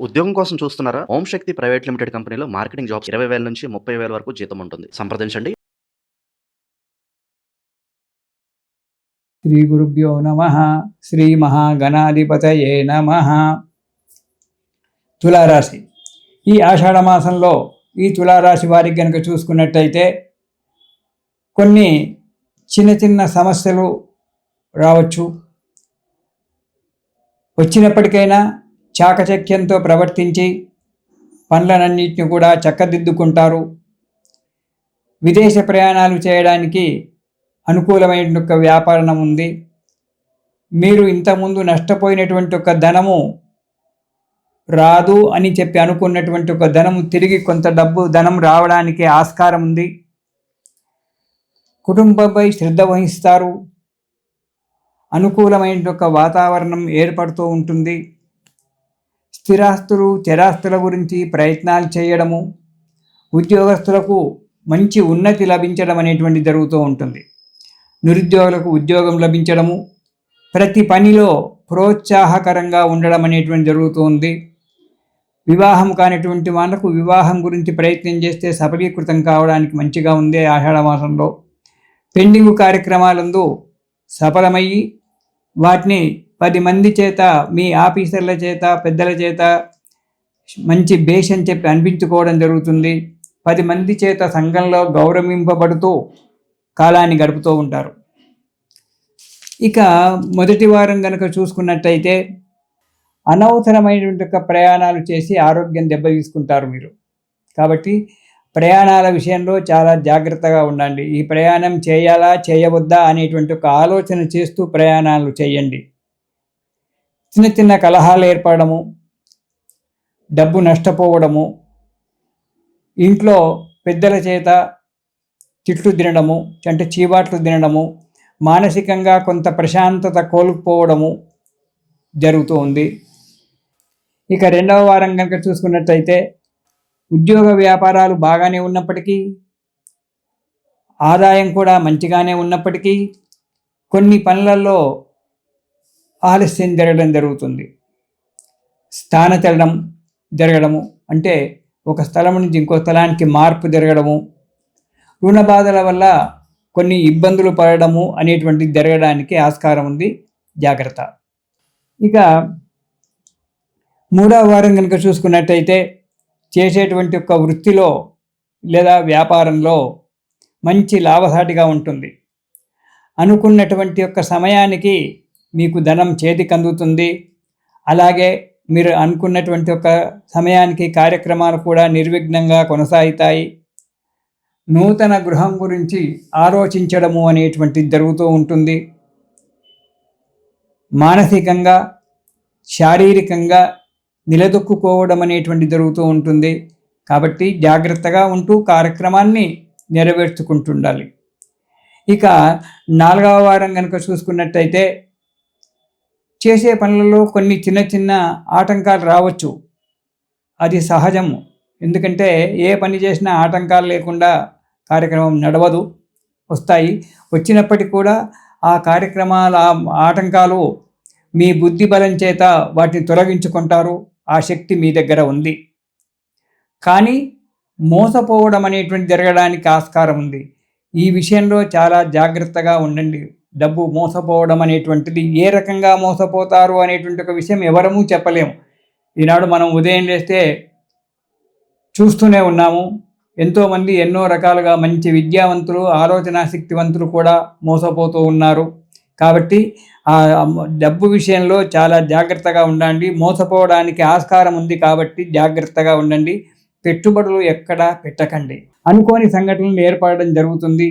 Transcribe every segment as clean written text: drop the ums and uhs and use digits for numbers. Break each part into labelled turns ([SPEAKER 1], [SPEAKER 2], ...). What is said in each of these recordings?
[SPEAKER 1] ఉద్యోగం కోసం చూస్తున్నారా? ఓం శక్తి ప్రైవేట్ లిమిటెడ్ కంపెనీలో మార్కెటింగ్ జాబ్స్ 20,000 నుంచి 30,000 వరకు జీతం ఉంటుంది. సంప్రదించండి.
[SPEAKER 2] శ్రీ గురుభ్యో నమః. శ్రీ మహాగణాధిపతయే నమః. తులారాశి. ఈ ఆషాఢ మాసంలో ఈ తులారాశి వారికి కనుక చూసుకున్నట్టయితే కొన్ని చిన్న చిన్న సమస్యలు రావచ్చు. వచ్చినప్పటికైనా చాకచక్యంతో ప్రవర్తించి పనులన్నింటినీ కూడా చక్కదిద్దుకుంటారు. విదేశ ప్రయాణాలు చేయడానికి అనుకూలమైన ఒక వ్యాపారం ఉంది. మీరు ఇంతకుముందు నష్టపోయినటువంటి ఒక ధనము రాదు అని చెప్పి అనుకున్నటువంటి ఒక ధనము తిరిగి కొంత ధనం రావడానికి ఆస్కారం ఉంది. కుటుంబంపై శ్రద్ధ వహిస్తారు. అనుకూలమైన ఒక వాతావరణం ఏర్పడుతూ ఉంటుంది. స్థిరాస్తులు చరాస్తుల గురించి ప్రయత్నాలు చేయడము, ఉద్యోగస్తులకు మంచి ఉన్నతి లభించడం అనేటువంటి జరుగుతూ ఉంటుంది. నిరుద్యోగులకు ఉద్యోగం లభించడము, ప్రతి పనిలో ప్రోత్సాహకరంగా ఉండడం అనేటువంటి జరుగుతూ ఉంది. వివాహం కానిటువంటి వాళ్ళకు వివాహం గురించి ప్రయత్నం చేస్తే సఫలీకృతం కావడానికి మంచిగా ఉంది. ఆషాఢ మాసంలో పెండింగ్ కార్యక్రమాలందు సఫలమయ్యి వాటిని 10 మంది చేత, మీ ఆఫీసర్ల చేత, పెద్దల చేత మంచి బేష్ అని చెప్పి అనిపించుకోవడం జరుగుతుంది. 10 మంది చేత సంఘంలో గౌరవింపబడుతూ కాలాన్ని గడుపుతూ ఉంటారు. ఇక మొదటి వారం కనుక చూసుకున్నట్టయితే అనవసరమైనటువంటి ప్రయాణాలు చేసి ఆరోగ్యం దెబ్బతీసుకుంటారు మీరు. కాబట్టి ప్రయాణాల విషయంలో చాలా జాగ్రత్తగా ఉండండి. ఈ ప్రయాణం చేయాలా చేయవద్దా అనేటువంటి ఒక ఆలోచన చేస్తూ ప్రయాణాలు చేయండి. చిన్న చిన్న కలహాలు ఏర్పడము, డబ్బు నష్టపోవడము, ఇంట్లో పెద్దల చేత తిట్లు తినడము, అంటే చీవాట్లు తినడము, మానసికంగా కొంత ప్రశాంతత కోల్పోవడము జరుగుతూ ఉంది. ఇక రెండవ వారం కనుక చూసుకున్నట్టయితే ఉద్యోగ వ్యాపారాలు బాగానే ఉన్నప్పటికీ, ఆదాయం కూడా మంచిగానే ఉన్నప్పటికీ కొన్ని పనులలో ఆలస్యం జరగడం జరుగుతుంది. స్థానచలనం జరగడము, అంటే ఒక స్థలం నుంచి ఇంకో స్థలానికి మార్పు జరగడము, రుణ బాధల వల్ల కొన్ని ఇబ్బందులు పడడము అనేటువంటిది జరగడానికి ఆస్కారం ఉంది. జాగ్రత్త. ఇక మూడవ వారం కనుక చూసుకున్నట్టయితే చేసేటువంటి ఒక వృత్తిలో లేదా వ్యాపారంలో మంచి లాభసాటిగా ఉంటుంది. అనుకున్నటువంటి యొక్క సమయానికి మీకు ధనం చేతికి అందుతుంది. అలాగే మీరు అనుకున్నటువంటి ఒక సమయానికి కార్యక్రమాలు కూడా నిర్విఘ్నంగా కొనసాగుతాయి. నూతన గృహం గురించి ఆలోచించడము అనేటువంటిది జరుగుతూ ఉంటుంది. మానసికంగా శారీరకంగా నిలదొక్కుకోవడం అనేటువంటి జరుగుతూ ఉంటుంది. కాబట్టి జాగ్రత్తగా ఉంటూ కార్యక్రమాన్ని నెరవేర్చుకుంటుండాలి. ఇక నాలుగవ వారం కనుక చూసుకున్నట్టయితే చేసే పనులలో కొన్ని చిన్న చిన్న ఆటంకాలు రావచ్చు. అది సహజము. ఎందుకంటే ఏ పని చేసినా ఆటంకాలు లేకుండా కార్యక్రమం నడవదు. వస్తాయి. వచ్చినప్పటికీ కూడా ఆ కార్యక్రమాల ఆటంకాలు మీ బుద్ధి బలం చేత వాటిని తొలగించుకుంటారు. ఆ శక్తి మీ దగ్గర ఉంది. కానీ మోసపోవడం అనేటువంటి జరగడానికి ఆస్కారం ఉంది. ఈ విషయంలో చాలా జాగ్రత్తగా ఉండండి. డబ్బు మోసపోవడం అనేటువంటిది ఏ రకంగా మోసపోతారు అనేటువంటి ఒక విషయం ఎవరమూ చెప్పలేము. ఈనాడు మనం ఉదయం లేస్తే చూస్తూనే ఉన్నాము. ఎంతోమంది ఎన్నో రకాలుగా మంచి విద్యావంతులు, ఆలోచనా శక్తివంతులు కూడా మోసపోతూ ఉన్నారు. కాబట్టి ఆ డబ్బు విషయంలో చాలా జాగ్రత్తగా ఉండండి. మోసపోవడానికి ఆస్కారం ఉంది కాబట్టి జాగ్రత్తగా ఉండండి. పెట్టుబడులు ఎక్కడా పెట్టకండి. అనుకోని సంఘటనలు ఏర్పడడం జరుగుతుంది.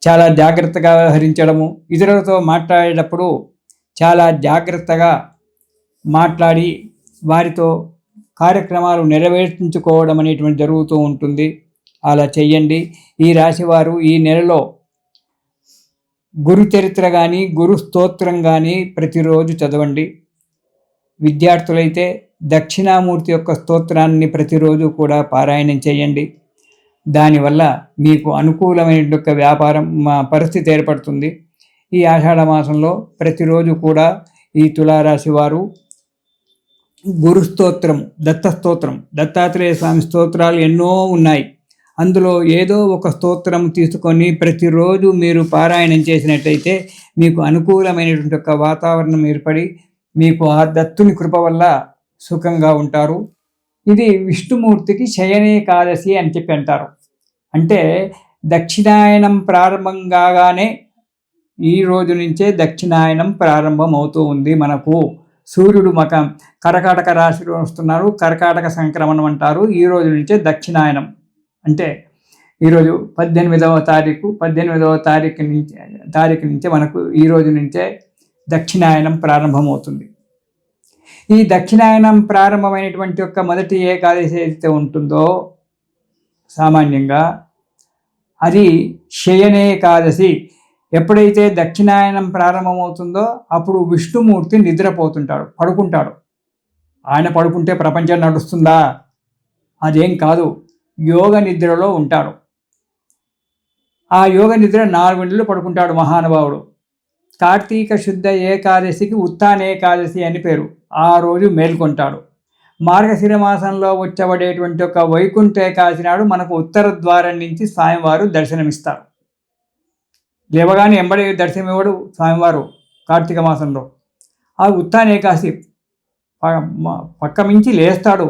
[SPEAKER 2] చాలా జాగ్రత్తగా వ్యవహరించడము, ఇతరులతో మాట్లాడేటప్పుడు చాలా జాగ్రత్తగా మాట్లాడి వారితో కార్యక్రమాలు నెరవేర్చుకోవడం అనేటువంటి జరుగుతూ ఉంటుంది. అలా చెయ్యండి. ఈ రాశివారు ఈ నెలలో గురు చరిత్ర కానీ, గురు స్తోత్రం కానీ ప్రతిరోజు చదవండి. విద్యార్థులైతే దక్షిణామూర్తి యొక్క స్తోత్రాన్ని ప్రతిరోజు కూడా పారాయణం చేయండి. దానివల్ల మీకు అనుకూలమైన వ్యాపారం పరిస్థితి ఏర్పడుతుంది. ఈ ఆషాఢ మాసంలో ప్రతిరోజు కూడా ఈ తులారాశి వారు గురు స్తోత్రం, దత్త స్తోత్రం, దత్తాత్రేయ స్వామి స్తోత్రాలు ఎన్నో ఉన్నాయి. అందులో ఏదో ఒక స్తోత్రం తీసుకొని ప్రతిరోజు మీరు పారాయణం చేసినట్టయితే మీకు అనుకూలమైనటువంటి ఒక వాతావరణం ఏర్పడి మీకు ఆ దత్తుని కృప వల్ల సుఖంగా ఉంటారు. ఇది విష్ణుమూర్తికి శయనేకాదశి అని చెప్పి అంటారు. అంటే దక్షిణాయనం ప్రారంభం కాగానే ఈ రోజు నుంచే దక్షిణాయనం ప్రారంభం అవుతూ ఉంది. మనకు సూర్యుడు కర్కాటక రాశిలో వస్తున్నారు. కర్కాటక సంక్రమణం అంటారు. ఈ రోజు నుంచే దక్షిణాయనం అంటే ఈరోజు 18వ తారీఖు నుంచే మనకు ఈ రోజు నుంచే దక్షిణాయనం ప్రారంభమవుతుంది. ఈ దక్షిణాయనం ప్రారంభమైనటువంటి యొక్క మొదటి ఏకాదశి ఏదైతే ఉంటుందో సామాన్యంగా అది శయనేకాదశి. ఎప్పుడైతే దక్షిణాయనం ప్రారంభమవుతుందో అప్పుడు విష్ణుమూర్తి నిద్రపోతుంటాడు, పడుకుంటాడు. ఆయన పడుకుంటే ప్రపంచం నడుస్తుందా? అదేం కాదు. యోగ నిద్రలో ఉంటాడు. ఆ యోగ నిద్ర 4 గంటలు పడుకుంటాడు మహానుభావుడు. కార్తీక శుద్ధ ఏకాదశికి ఉత్తానేకాదశి అని పేరు. ఆ రోజు మేల్కొంటాడు. మార్గశిర మాసంలో వచ్చబడేటువంటి ఒక వైకుంఠ ఏకాదశి నాడు మనకు ఉత్తర ద్వారం నుంచి స్వామివారు దర్శనమిస్తారు. లేవగానే ఎంబడి దర్శనమివ్వడు స్వామివారు కార్తీక మాసంలో. ఆ ఉత్తానేకాదశి పక్క మించి లేస్తాడు.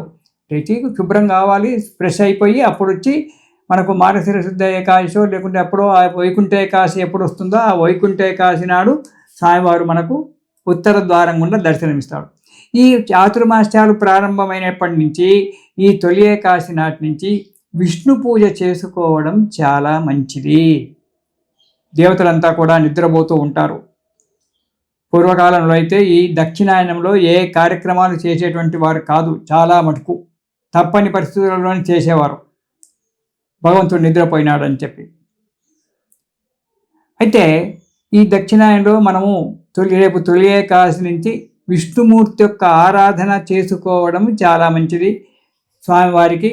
[SPEAKER 2] లేచి శుభ్రం కావాలి, ఫ్రెష్ అయిపోయి అప్పుడు వచ్చి మనకు మార్గశిర శుద్ధ ఏకాదశి లేకుంటే ఎప్పుడో ఆ వైకుంఠ ఏకాదశి ఎప్పుడు వస్తుందో ఆ వైకుంఠ ఏకాదశి నాడు స్వామివారు మనకు ఉత్తర ద్వారం గుండా దర్శనమిస్తాడు. ఈ చాతుర్మాస్యాలు ప్రారంభమైనప్పటి నుంచి ఈ తొలి ఏకాదశి నాటి నుంచి విష్ణు పూజ చేసుకోవడం చాలా మంచిది. దేవతలంతా కూడా నిద్రపోతూ ఉంటారు. పూర్వకాలంలో అయితే ఈ దక్షిణాయనంలో ఏ కార్యక్రమాలు చేసేటువంటి వారు కాదు. చాలా మటుకు తప్పని పరిస్థితుల్లోనే చేసేవారు, భగవంతుడు నిద్రపోయినాడని చెప్పి. అయితే ఈ దక్షిణాయనంలో మనము రేపు తొలి ఏకాదశి నుంచి విష్ణుమూర్తి యొక్క ఆరాధన చేసుకోవడం చాలా మంచిది. స్వామివారికి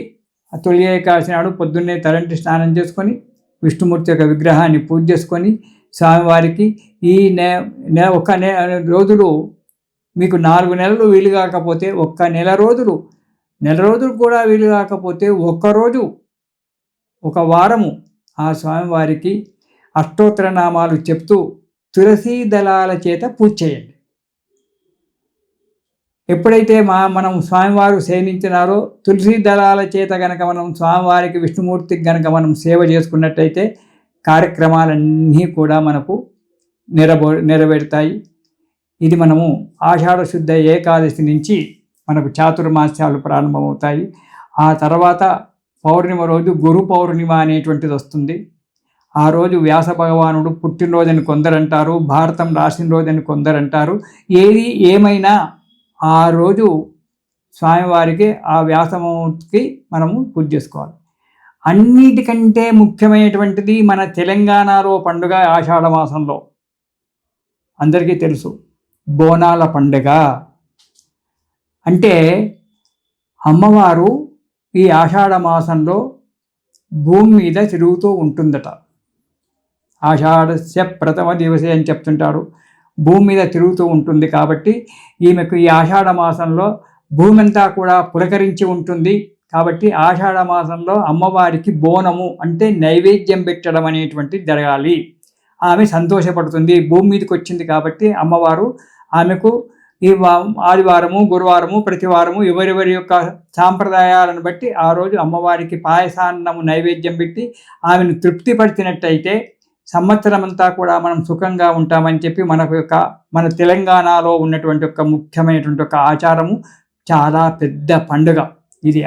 [SPEAKER 2] తొలి ఏకాదశి నాడు పొద్దున్నే తలంటి స్నానం చేసుకొని విష్ణుమూర్తి యొక్క విగ్రహాన్ని పూజ చేసుకొని స్వామివారికి ఈ ఒక రోజులు మీకు 4 నెలలు వీలు కాకపోతే ఒక్క నెల రోజులు కూడా వీలు కాకపోతే ఒక్కరోజు ఒక వారము ఆ స్వామివారికి అష్టోత్తర నామాలు చెప్తూ తులసీ దళాల చేత పూజ చేయండి. ఎప్పుడైతే మనం స్వామివారు సేవించినారో తులసీ దళాల చేత గనక మనం స్వామివారికి విష్ణుమూర్తికి గనక మనం సేవ చేసుకున్నట్టయితే కార్యక్రమాలన్నీ కూడా మనకు నెరవేరుతాయి. ఇది మనము ఆషాఢ శుద్ధ ఏకాదశి నుంచి మనకు చాతుర్మాస్యాలు ప్రారంభమవుతాయి. ఆ తర్వాత పౌర్ణిమ రోజు గురు పౌర్ణిమ అనేటువంటిది వస్తుంది. ఆ రోజు వ్యాస భగవానుడు పుట్టినరోజని కొందరంటారు, భారతం రాసిన రోజని కొందరంటారు. ఏది ఏమైనా ఆ రోజు స్వామివారికి ఆ వ్యాసమూర్తికి మనము పూజ చేసుకోవాలి. అన్నిటికంటే ముఖ్యమైనటువంటిది మన తెలంగాణలో పండుగ ఆషాఢ మాసంలో అందరికీ తెలుసు, బోనాల పండుగ. అంటే అమ్మవారు ఈ ఆషాఢ మాసంలో భూమి మీద తిరుగుతూ ఉంటుందట. ఆషాఢస్య ప్రథమ దివసే అని చెప్తుంటారు. భూమి మీద తిరుగుతూ ఉంటుంది కాబట్టి ఈమెకు ఈ ఆషాఢ మాసంలో భూమి అంతా కూడా పులకరించి ఉంటుంది. కాబట్టి ఆషాఢ మాసంలో అమ్మవారికి బోనము అంటే నైవేద్యం పెట్టడం అనేటువంటిది జరగాలి. ఆమె సంతోషపడుతుంది. భూమి మీదకి వచ్చింది కాబట్టి అమ్మవారు ఆమెకు ఈ ఆదివారము గురువారము ప్రతివారము ఎవరెవరి యొక్క సాంప్రదాయాలను బట్టి ఆ రోజు అమ్మవారికి పాయసాన్నము నైవేద్యం పెట్టి ఆమెను తృప్తిపరిచినట్టయితే సంవత్సరం అంతా కూడా మనం సుఖంగా ఉంటామని చెప్పి మన తెలంగాణలో ఉన్నటువంటి ఒక ముఖ్యమైనటువంటి ఒక ఆచారము. చాలా పెద్ద పండుగ ఇది,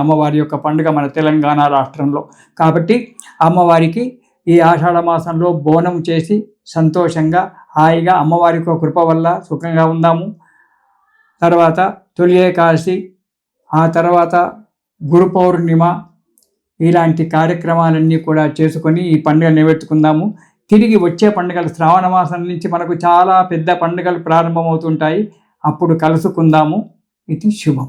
[SPEAKER 2] అమ్మవారి యొక్క పండుగ మన తెలంగాణ రాష్ట్రంలో. కాబట్టి అమ్మవారికి ఈ ఆషాఢ మాసంలో బోనం చేసి సంతోషంగా హాయిగా అమ్మవారి యొక్క కృప వల్ల సుఖంగా ఉందాము. తర్వాత తొలి ఏకాదశి, ఆ తర్వాత గురు పౌర్ణిమ, ఇలాంటి కార్యక్రమాలన్నీ కూడా చేసుకొని ఈ పండుగ నిలబెట్టుకుందాము. తిరిగి వచ్చే పండుగలు శ్రావణ మాసం నుంచి మనకు చాలా పెద్ద పండుగలు ప్రారంభమవుతుంటాయి. అప్పుడు కలుసుకుందాము. ఇది శుభం.